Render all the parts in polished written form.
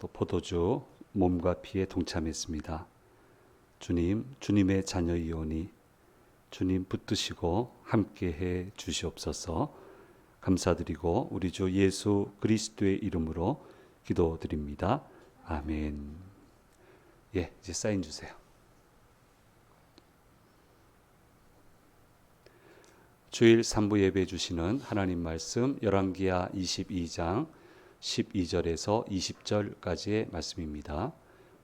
또 포도주 몸과 피에 동참했습니다. 주님, 주님의 자녀이오니 주님 붙드시고 함께해 주시옵소서. 감사드리고 우리 주 예수 그리스도의 이름으로 기도드립니다. 아멘. 예, 이제 사인 주세요. 주일 3부 예배 주시는 하나님 말씀 열왕기하 22장 12절에서 20절까지의 말씀입니다.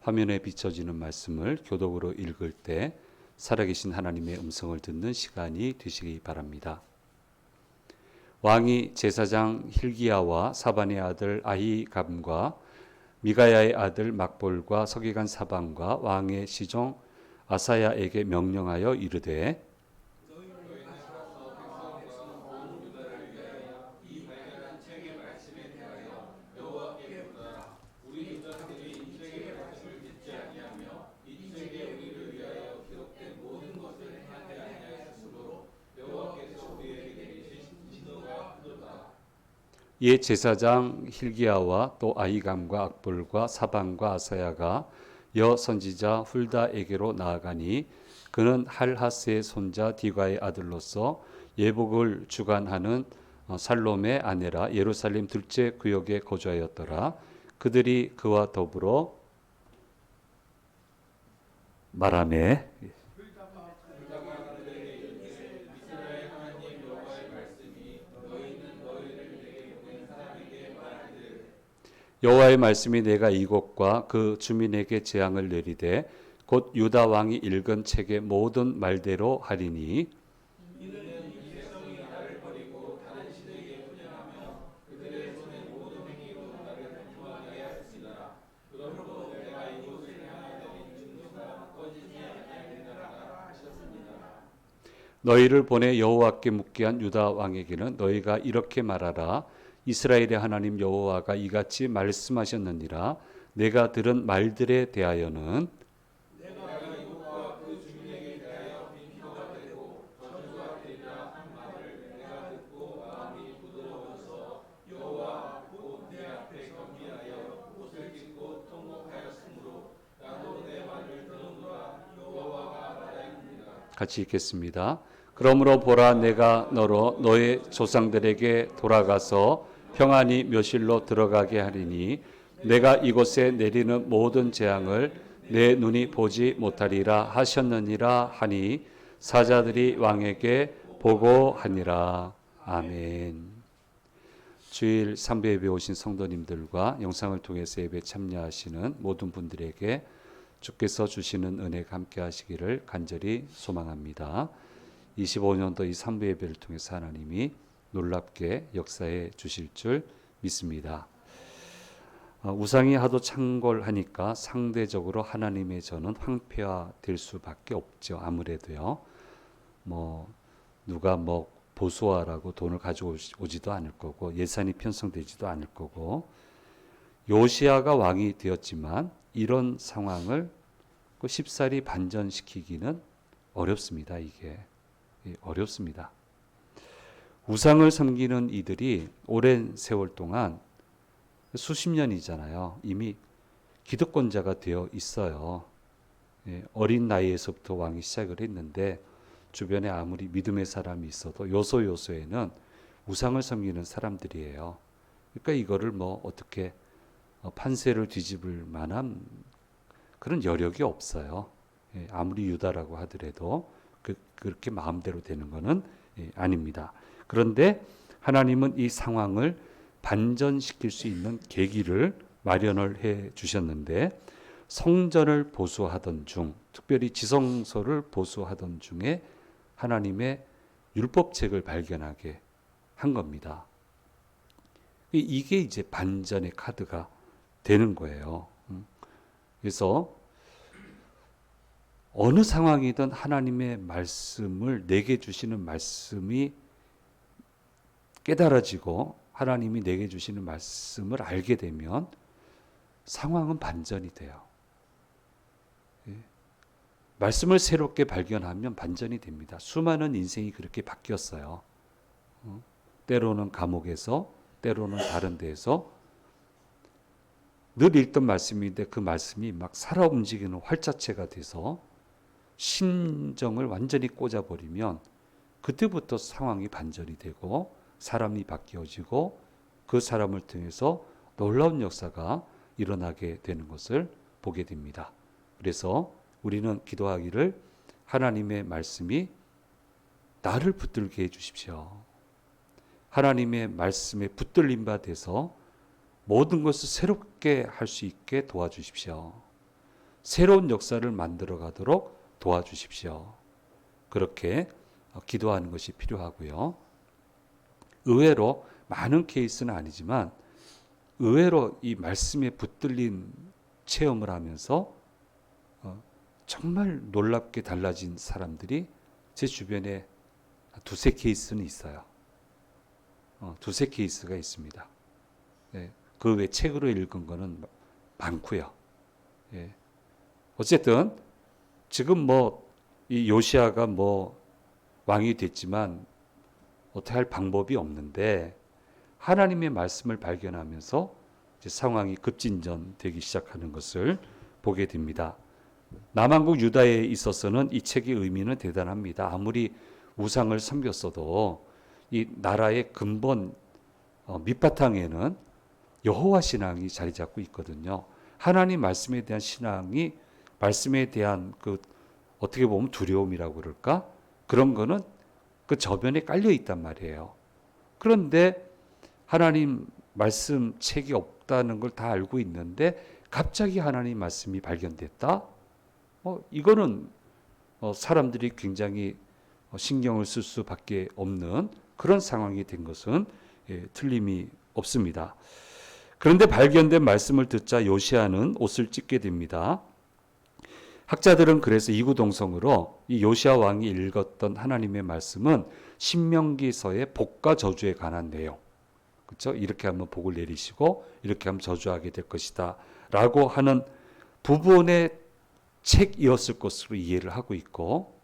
화면에 비춰지는 말씀을 교독으로 읽을 때 살아계신 하나님의 음성을 듣는 시간이 되시기 바랍니다. 왕이 제사장 hil기야와 사반의 아들 아히감과 미가야의 아들 막볼과 서기관 사반과 왕의 시종 아사야에게 명령하여 이르되 이에 제사장 hil기야와 또 아히감과 악볼과 사반과 아사야가 여 선지자 훌다에게로 나아가니 그는 할하스의 손자 디가의 아들로서 예복을 주관하는 살롬의 아내라 예루살렘 둘째 구역에 거주하였더라. 그들이 그와 더불어 말하매 여호와의 말씀이 내가 이곳과 그 주민에게 재앙을 내리되 곧 유다 왕이 읽은 책의 모든 말대로 하리니 너희를 보내 여호와께 묻게 한 유다 왕에게는 너희가 이렇게 말하라. 이스라엘의 하나님 여호와가 이같이 말씀하셨느니라. 내가 들은 말들에 대하여는 같이 읽겠습니다. 그러므로 보라 내가 너로 너의 조상들에게 돌아가서 평안히 묘실로 들어가게 하리니 내가 이곳에 내리는 모든 재앙을 내 눈이 보지 못하리라 하셨느니라 하니 사자들이 왕에게 보고하니라. 아멘. 주일 3부 예배 오신 성도님들과 영상을 통해서 예배 참여하시는 모든 분들에게 주께서 주시는 은혜가 함께 하시기를 간절히 소망합니다. 25년도 이 3부 예배를 통해서 하나님이 놀랍게 역사해 주실 줄 믿습니다. 우상이 하도 창궐하니까 상대적으로 하나님의 전은 황폐화될 수밖에 없죠. 아무래도요. 누가 보수하라고 돈을 가져오지도 않을 거고 예산이 편성되지도 않을 거고 요시야가 왕이 되었지만 이런 상황을 쉽사리 반전시키기는 어렵습니다. 이게 어렵습니다. 우상을 섬기는 이들이 오랜 세월 동안 수십 년이잖아요. 이미 기득권자가 되어 있어요. 어린 나이에서부터 왕이 시작을 했는데 주변에 아무리 믿음의 사람이 있어도 요소요소에는 우상을 섬기는 사람들이에요. 그러니까 이거를 어떻게 판세를 뒤집을 만한 그런 여력이 없어요. 아무리 유다라고 하더라도 그렇게 마음대로 되는 것은 아닙니다. 그런데 하나님은 이 상황을 반전시킬 수 있는 계기를 마련을 해 주셨는데 성전을 보수하던 중, 특별히 지성소를 보수하던 중에 하나님의 율법책을 발견하게 한 겁니다. 이게 이제 반전의 카드가 되는 거예요. 그래서 어느 상황이든 하나님의 말씀을 내게 주시는 말씀이 깨달아지고 하나님이 내게 주시는 말씀을 알게 되면 상황은 반전이 돼요. 말씀을 새롭게 발견하면 반전이 됩니다. 수많은 인생이 그렇게 바뀌었어요. 때로는 감옥에서, 때로는 다른 데에서 늘 읽던 말씀인데 그 말씀이 막 살아 움직이는 활자체가 돼서 심정을 완전히 꽂아버리면 그때부터 상황이 반전이 되고 사람이 바뀌어지고 그 사람을 통해서 놀라운 역사가 일어나게 되는 것을 보게 됩니다. 그래서 우리는 기도하기를 하나님의 말씀이 나를 붙들게 해 주십시오. 하나님의 말씀에 붙들림 바 돼서 모든 것을 새롭게 할 수 있게 도와주십시오. 새로운 역사를 만들어 가도록 도와주십시오. 그렇게 기도하는 것이 필요하고요. 의외로 많은 케이스는 아니지만 의외로 이 말씀에 붙들린 체험을 하면서 정말 놀랍게 달라진 사람들이 제 주변에 두세 케이스는 있어요. 두세 케이스가 있습니다. 예, 그 외 책으로 읽은 거는 많고요. 예. 어쨌든 지금 이 요시아가 왕이 됐지만 어떻게 할 방법이 없는데 하나님의 말씀을 발견하면서 이제 상황이 급진전되기 시작하는 것을 보게 됩니다. 남한국 유다에 있어서는 이 책의 의미는 대단합니다. 아무리 우상을 섬겼어도 이 나라의 근본 밑바탕에는 여호와 신앙이 자리 잡고 있거든요. 하나님 말씀에 대한 신앙이 말씀에 대한 그 어떻게 보면 두려움이라고 그럴까? 그런 거는 그 저변에 깔려 있단 말이에요. 그런데 하나님 말씀 책이 없다는 걸 다 알고 있는데 갑자기 하나님 말씀이 발견됐다? 이거는 사람들이 굉장히 신경을 쓸 수밖에 없는 그런 상황이 된 것은 틀림이 없습니다. 그런데 발견된 말씀을 듣자 요시아는 옷을 찢게 됩니다. 학자들은 그래서 이구동성으로 이 요시아 왕이 읽었던 하나님의 말씀은 신명기서의 복과 저주에 관한 내용, 그렇죠? 이렇게 하면 복을 내리시고 이렇게 하면 저주하게 될 것이다 라고 하는 부분의 책이었을 것으로 이해를 하고 있고,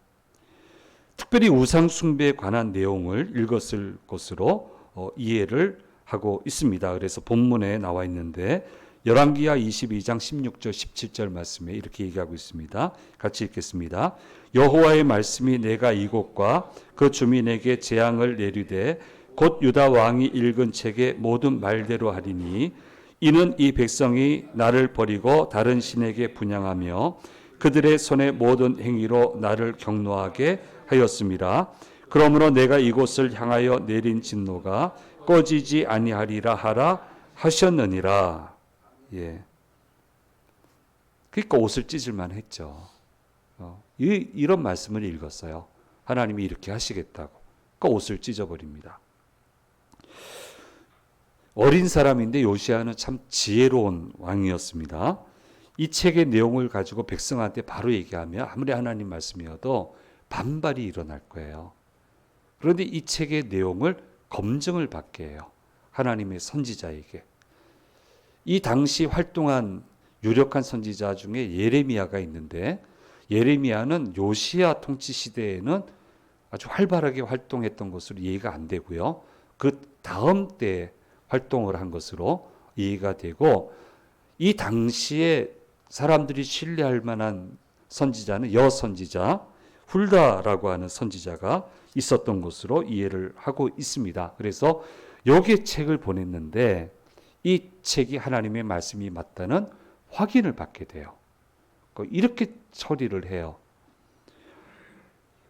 특별히 우상 숭배에 관한 내용을 읽었을 것으로 이해를 하고 있습니다. 그래서 본문에 나와 있는데 열왕기하 22장 16절 17절 말씀에 이렇게 얘기하고 있습니다. 같이 읽겠습니다. 여호와의 말씀이 내가 이곳과 그 주민에게 재앙을 내리되 곧 유다 왕이 읽은 책의 모든 말대로 하리니 이는 이 백성이 나를 버리고 다른 신에게 분향하며 그들의 손의 모든 행위로 나를 경노하게 하였습니다. 그러므로 내가 이곳을 향하여 내린 진노가 꺼지지 아니하리라 하라 하셨느니라. 예. 그러니까 옷을 찢을만 했죠. 이런 말씀을 읽었어요. 하나님이 이렇게 하시겠다고. 그러니까 옷을 찢어버립니다. 어린 사람인데 요시아는 참 지혜로운 왕이었습니다. 이 책의 내용을 가지고 백성한테 바로 얘기하면 아무리 하나님 말씀이어도 반발이 일어날 거예요. 그런데 이 책의 내용을 검증을 받게 해요. 하나님의 선지자에게. 이 당시 활동한 유력한 선지자 중에 예레미야가 있는데 예레미야는 요시야 통치 시대에는 아주 활발하게 활동했던 것으로 이해가 안 되고요. 그 다음 때 활동을 한 것으로 이해가 되고 이 당시에 사람들이 신뢰할 만한 선지자는 여선지자 훌다라고 하는 선지자가 있었던 것으로 이해를 하고 있습니다. 그래서 여기에 책을 보냈는데 이 책이 하나님의 말씀이 맞다는 확인을 받게 돼요. 이렇게 처리를 해요.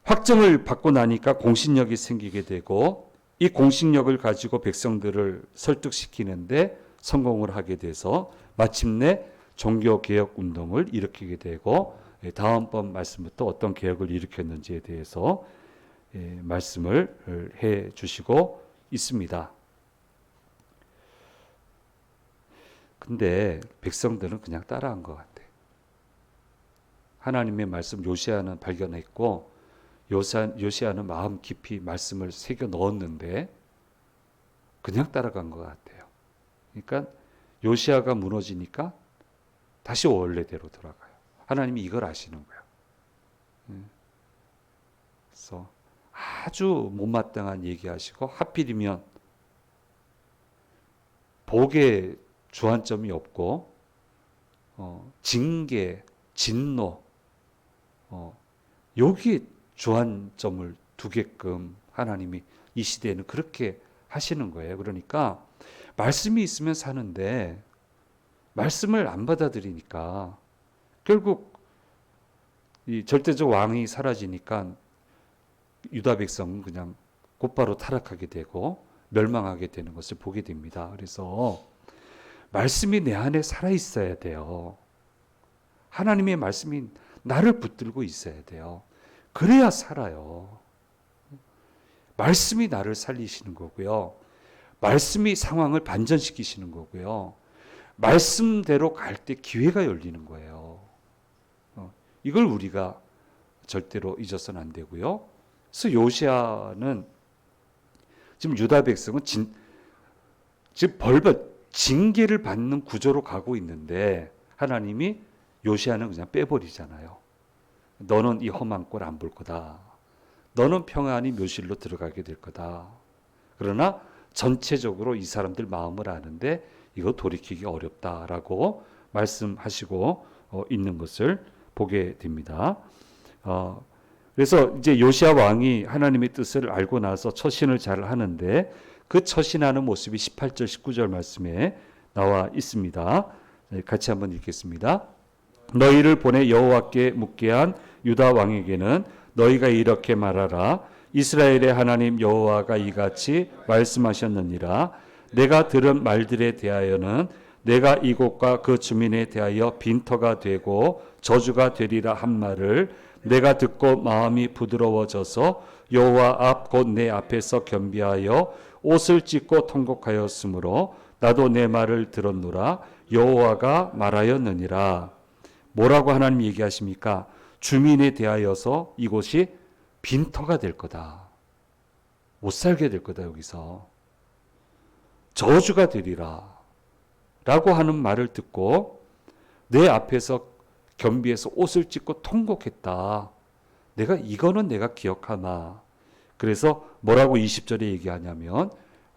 확정을 받고 나니까 공신력이 생기게 되고 이 공신력을 가지고 백성들을 설득시키는데 성공을 하게 돼서 마침내 종교개혁 운동을 일으키게 되고 다음번 말씀부터 어떤 개혁을 일으켰는지에 대해서 말씀을 해 주시고 있습니다. 근데 백성들은 그냥 따라한 것 같아요. 하나님의 말씀 요시아는 발견했고 요시아는 마음 깊이 말씀을 새겨 넣었는데 그냥 따라간 것 같아요. 그러니까 요시아가 무너지니까 다시 원래대로 돌아가요. 하나님이 이걸 아시는 거예요. 그래서 아주 못마땅한 얘기하시고 하필이면 복에 주안점이 없고 징계, 진노, 여기에 주안점을 두게끔 하나님이 이 시대에는 그렇게 하시는 거예요. 그러니까 말씀이 있으면 사는데 말씀을 안 받아들이니까 결국 이 절대적 왕이 사라지니까 유다 백성은 그냥 곧바로 타락하게 되고 멸망하게 되는 것을 보게 됩니다. 그래서 말씀이 내 안에 살아 있어야 돼요. 하나님의 말씀이 나를 붙들고 있어야 돼요. 그래야 살아요. 말씀이 나를 살리시는 거고요. 말씀이 상황을 반전시키시는 거고요. 말씀대로 갈 때 기회가 열리는 거예요. 이걸 우리가 절대로 잊어서는 안 되고요. 그래서 요시아는 지금 유다 백성은 지금 징계를 받는 구조로 가고 있는데 하나님이 요시아는 그냥 빼버리잖아요. 너는 이 험한 꼴 안 볼 거다. 너는 평안히 묘실로 들어가게 될 거다. 그러나 전체적으로 이 사람들 마음을 아는데 이거 돌이키기 어렵다라고 말씀하시고 있는 것을 보게 됩니다. 그래서 이제 요시아 왕이 하나님의 뜻을 알고 나서 처신을 잘 하는데 그 처신하는 모습이 18절 19절 말씀에 나와 있습니다. 같이 한번 읽겠습니다. 너희를 보내 여호와께 묻게 한 유다 왕에게는 너희가 이렇게 말하라. 이스라엘의 하나님 여호와가 이같이 말씀하셨느니라. 내가 들은 말들에 대하여는 내가 이곳과 그 주민에 대하여 빈터가 되고 저주가 되리라 한 말을 내가 듣고 마음이 부드러워져서 여호와 앞 곧 내 앞에서 겸비하여 옷을 찢고 통곡하였으므로 나도 내 말을 들었노라. 여호와가 말하였느니라. 뭐라고 하나님 얘기하십니까? 주민에 대하여서 이곳이 빈터가 될 거다. 못 살게 될 거다. 여기서 저주가 되리라 라고 하는 말을 듣고 내 앞에서 겸비해서 옷을 찢고 통곡했다. 이거는 내가 기억하나. 그래서 뭐라고 20절에 얘기하냐면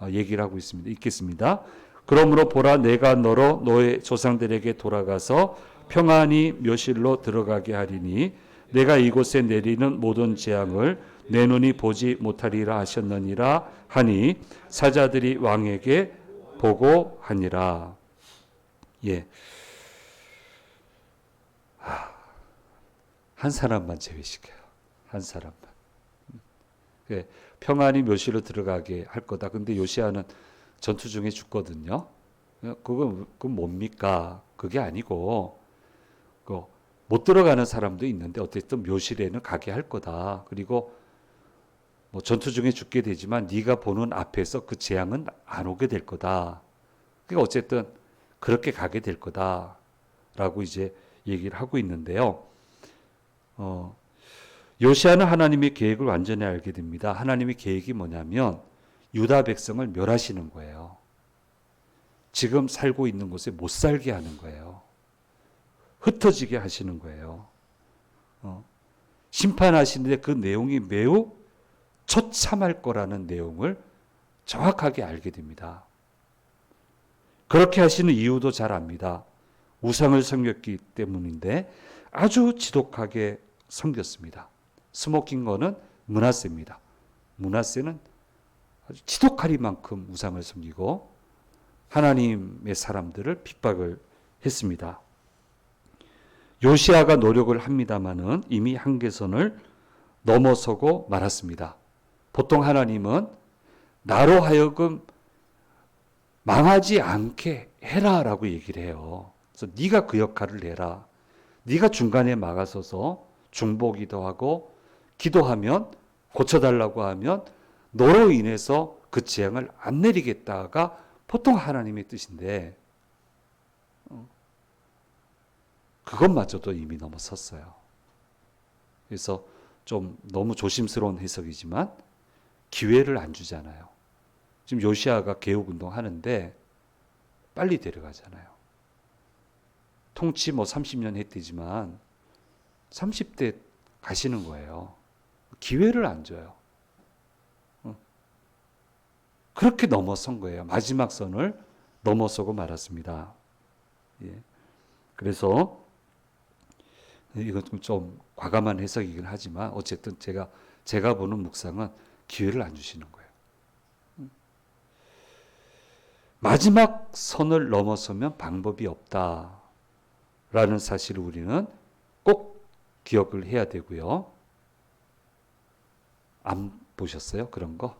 얘기를 하고 있습니다. 읽겠습니다. 그러므로 보라 내가 너로 너의 조상들에게 돌아가서 평안히 묘실로 들어가게 하리니 내가 이곳에 내리는 모든 재앙을 내 눈이 보지 못하리라 하셨느니라 하니 사자들이 왕에게 보고하니라. 예. 한 사람만 제외시켜요. 한 사람만. 평안히 묘실로 들어가게 할 거다. 근데 요시아는 전투 중에 죽거든요. 그건 뭡니까? 그게 아니고 못 들어가는 사람도 있는데 어쨌든 묘실에는 가게 할 거다. 그리고 뭐 전투 중에 죽게 되지만 네가 보는 앞에서 그 재앙은 안 오게 될 거다. 그러니까 어쨌든 그렇게 가게 될 거다라고 이제 얘기를 하고 있는데요. 요시아는 하나님의 계획을 완전히 알게 됩니다. 하나님의 계획이 뭐냐면 유다 백성을 멸하시는 거예요. 지금 살고 있는 곳에 못 살게 하는 거예요. 흩어지게 하시는 거예요. 심판하시는데 그 내용이 매우 처참할 거라는 내용을 정확하게 알게 됩니다. 그렇게 하시는 이유도 잘 압니다. 우상을 섬겼기 때문인데 아주 지독하게 섬겼습니다. 스모킹거는 므낫세입니다. 므낫세는 아주 지독하리만큼 우상을 섬기고 하나님의 사람들을 핍박을 했습니다. 요시아가 노력을 합니다마는 이미 한계선을 넘어서고 말았습니다. 보통 하나님은 나로 하여금 망하지 않게 해라라고 얘기를 해요. 그래서 네가 그 역할을 해라. 네가 중간에 막아서서 중보기도 하고 기도하면 고쳐달라고 하면 너로 인해서 그 재앙을 안 내리겠다가 보통 하나님의 뜻인데 그것마저도 이미 넘어섰어요. 그래서 좀 너무 조심스러운 해석이지만 기회를 안 주잖아요. 지금 요시아가 개혁운동 하는데 빨리 데려가잖아요. 통치 30년 했대지만 30대 가시는 거예요. 기회를 안 줘요. 그렇게 넘어선 거예요. 마지막 선을 넘어서고 말았습니다. 예. 그래서 이건 좀 과감한 해석이긴 하지만 어쨌든 제가 보는 묵상은 기회를 안 주시는 거예요. 마지막 선을 넘어서면 방법이 없다라는 사실을 우리는 꼭 기억을 해야 되고요. 안 보셨어요? 그런 거?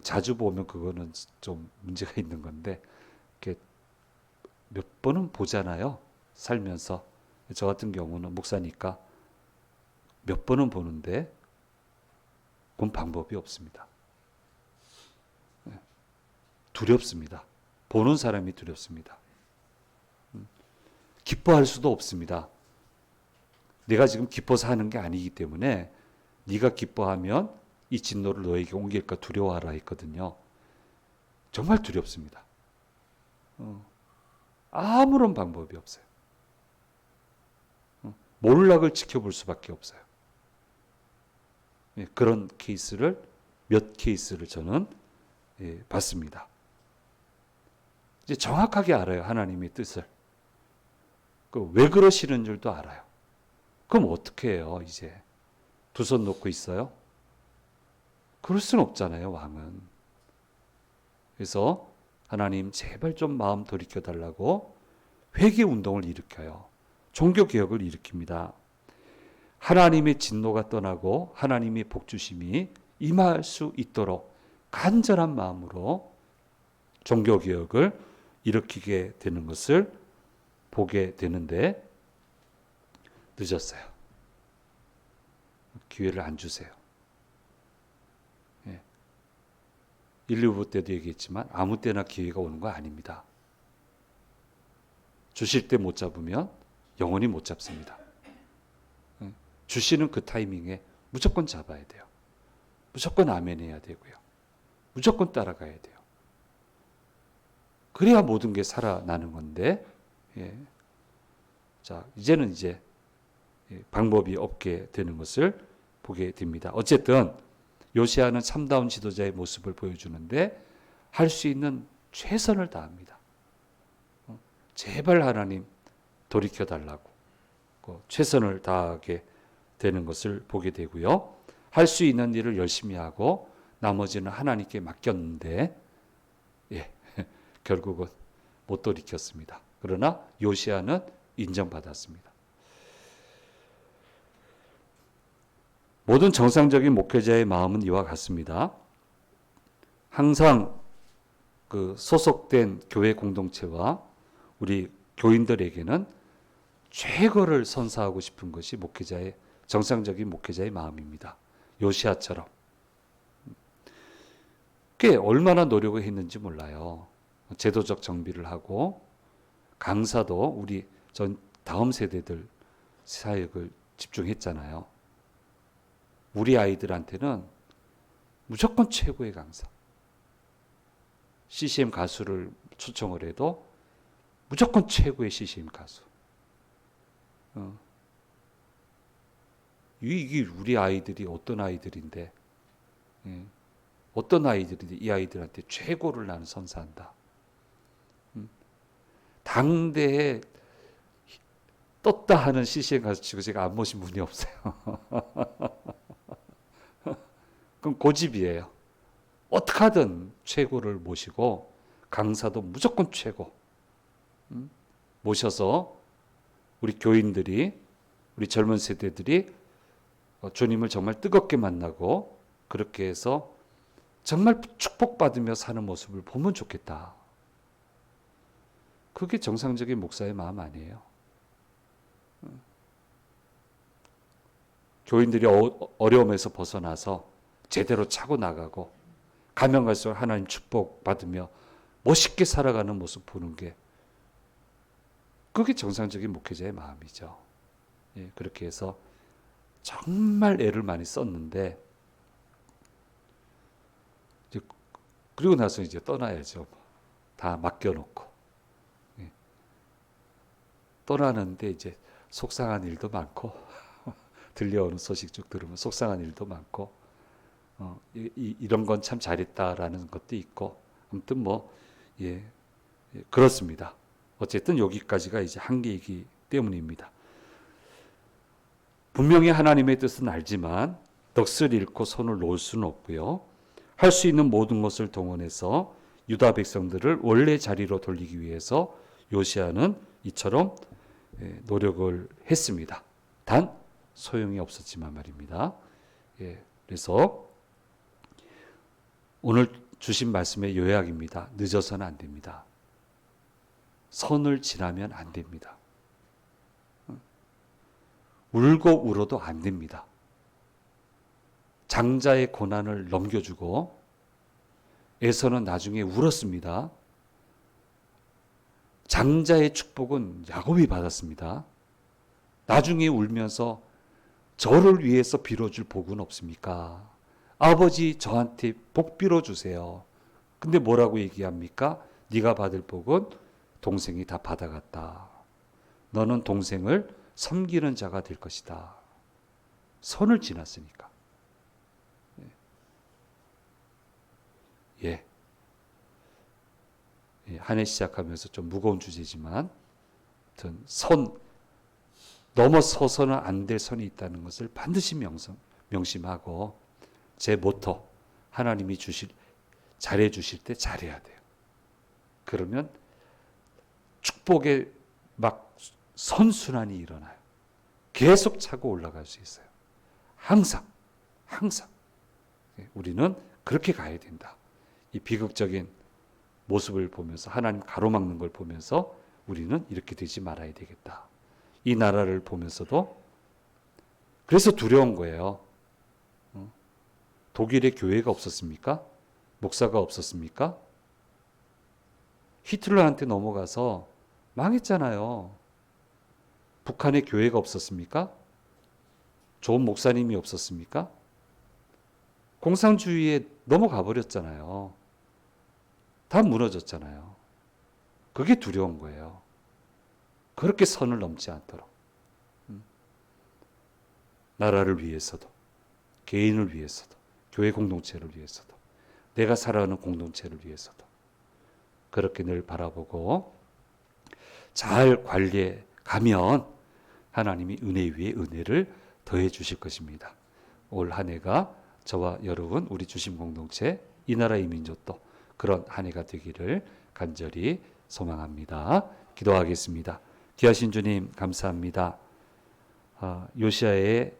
자주 보면 그거는 좀 문제가 있는 건데, 이렇게 몇 번은 보잖아요. 살면서. 저 같은 경우는 목사니까 몇 번은 보는데, 그건 방법이 없습니다. 두렵습니다. 보는 사람이 두렵습니다. 기뻐할 수도 없습니다. 내가 지금 기뻐서 하는 게 아니기 때문에 네가 기뻐하면 이 진노를 너에게 옮길까 두려워하라 했거든요. 정말 두렵습니다. 아무런 방법이 없어요. 몰락을 지켜볼 수밖에 없어요. 그런 케이스를 몇 케이스를 저는 봤습니다. 이제 정확하게 알아요. 하나님의 뜻을. 왜 그러시는 줄도 알아요. 그럼 어떻게 해요? 이제 두 손 놓고 있어요? 그럴 수는 없잖아요. 왕은. 그래서 하나님 제발 좀 마음 돌이켜 달라고 회개 운동을 일으켜요. 종교개혁을 일으킵니다. 하나님의 진노가 떠나고 하나님의 복주심이 임할 수 있도록 간절한 마음으로 종교개혁을 일으키게 되는 것을 보게 되는데 늦었어요. 기회를 안 주세요. 1, 2부 때도 얘기했지만 아무 때나 기회가 오는 거 아닙니다. 주실 때 못 잡으면 영원히 못 잡습니다. 주시는 그 타이밍에 무조건 잡아야 돼요. 무조건 아멘 해야 되고요. 무조건 따라가야 돼요. 그래야 모든 게 살아나는 건데, 자, 이제는 방법이 없게 되는 것을 보게 됩니다. 어쨌든 요시아는 참다운 지도자의 모습을 보여주는데 할 수 있는 최선을 다합니다. 제발 하나님 돌이켜 달라고 최선을 다하게 되는 것을 보게 되고요. 할 수 있는 일을 열심히 하고 나머지는 하나님께 맡겼는데 결국은 못 돌이켰습니다. 그러나 요시아는 인정받았습니다. 모든 정상적인 목회자의 마음은 이와 같습니다. 항상 그 소속된 교회 공동체와 우리 교인들에게는 최고를 선사하고 싶은 것이 정상적인 목회자의 마음입니다. 요시아처럼. 꽤 얼마나 노력을 했는지 몰라요. 제도적 정비를 하고 강사도 우리 다음 세대들 사역을 집중했잖아요. 우리 아이들한테는 무조건 최고의 강사. CCM 가수를 초청을 해도 무조건 최고의 CCM 가수. 이게 우리 아이들이 어떤 아이들인데, 어떤 아이들인데 이 아이들한테 최고를 나는 선사한다. 당대에 떴다 하는 CCM 가수 치고 제가 안 모신 분이 없어요. 그럼 고집이에요. 어떻게 하든 최고를 모시고 강사도 무조건 최고 모셔서 우리 교인들이 우리 젊은 세대들이 주님을 정말 뜨겁게 만나고 그렇게 해서 정말 축복받으며 사는 모습을 보면 좋겠다. 그게 정상적인 목사의 마음 아니에요. 교인들이 어려움에서 벗어나서 제대로 차고 나가고 가면 갈수록 하나님 축복받으며 멋있게 살아가는 모습 보는 게 그게 정상적인 목회자의 마음이죠. 그렇게 해서 정말 애를 많이 썼는데 그리고 나서 이제 떠나야죠. 다 맡겨놓고 떠나는데 이제 속상한 일도 많고 들려오는 소식 쭉 들으면 속상한 일도 많고 이런 건 참 잘했다라는 것도 있고 아무튼 그렇습니다. 어쨌든 여기까지가 이제 한계이기 때문입니다. 분명히 하나님의 뜻은 알지만 넋을 잃고 손을 놓을 수는 없고요. 할 수 있는 모든 것을 동원해서 유다 백성들을 원래 자리로 돌리기 위해서 요시아는 이처럼 노력을 했습니다. 단 소용이 없었지만 말입니다. 그래서 오늘 주신 말씀의 요약입니다. 늦어서는 안 됩니다. 선을 지나면 안 됩니다. 울고 울어도 안 됩니다. 장자의 고난을 넘겨주고 에서는 나중에 울었습니다. 장자의 축복은 야곱이 받았습니다. 나중에 울면서 저를 위해서 빌어줄 복은 없습니까? 아버지 저한테 복 빌어주세요. 근데 뭐라고 얘기합니까? 네가 받을 복은 동생이 다 받아갔다. 너는 동생을 섬기는 자가 될 것이다. 선을 지났으니까. 한 해 시작하면서 좀 무거운 주제지만 선 넘어서서는 안 될 선이 있다는 것을 반드시 명심하고 제 모토 하나님이 잘해 주실 때 잘해야 돼요. 그러면 축복의 막 선순환이 일어나요. 계속 차고 올라갈 수 있어요. 항상 우리는 그렇게 가야 된다. 이 비극적인 모습을 보면서 하나님 가로막는 걸 보면서 우리는 이렇게 되지 말아야 되겠다. 이 나라를 보면서도 그래서 두려운 거예요. 독일에 교회가 없었습니까? 목사가 없었습니까? 히틀러한테 넘어가서 망했잖아요. 북한에 교회가 없었습니까? 좋은 목사님이 없었습니까? 공산주의에 넘어가 버렸잖아요. 다 무너졌잖아요. 그게 두려운 거예요. 그렇게 선을 넘지 않도록. 나라를 위해서도, 개인을 위해서도, 교회 공동체를 위해서도, 내가 살아가는 공동체를 위해서도 그렇게 늘 바라보고 잘 관리해 가면 하나님이 은혜 위에 은혜를 더해 주실 것입니다. 올 한 해가 저와 여러분, 우리 주심 공동체, 이 나라 이 민족도 그런 한 해가 되기를 간절히 소망합니다. 기도하겠습니다. 귀하신 주님 감사합니다. 요시아의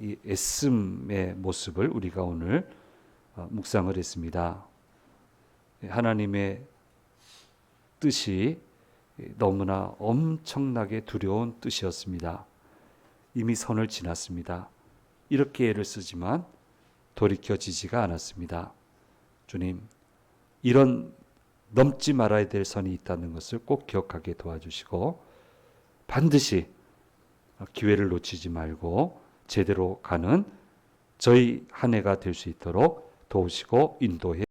이 애씀의 모습을 우리가 오늘 묵상을 했습니다. 하나님의 뜻이 너무나 엄청나게 두려운 뜻이었습니다. 이미 선을 지났습니다. 이렇게 애를 쓰지만 돌이켜지지가 않았습니다. 주님, 이런 넘지 말아야 될 선이 있다는 것을 꼭 기억하게 도와주시고 반드시 기회를 놓치지 말고 제대로 가는 저희 한 해가 될 수 있도록 도우시고 인도해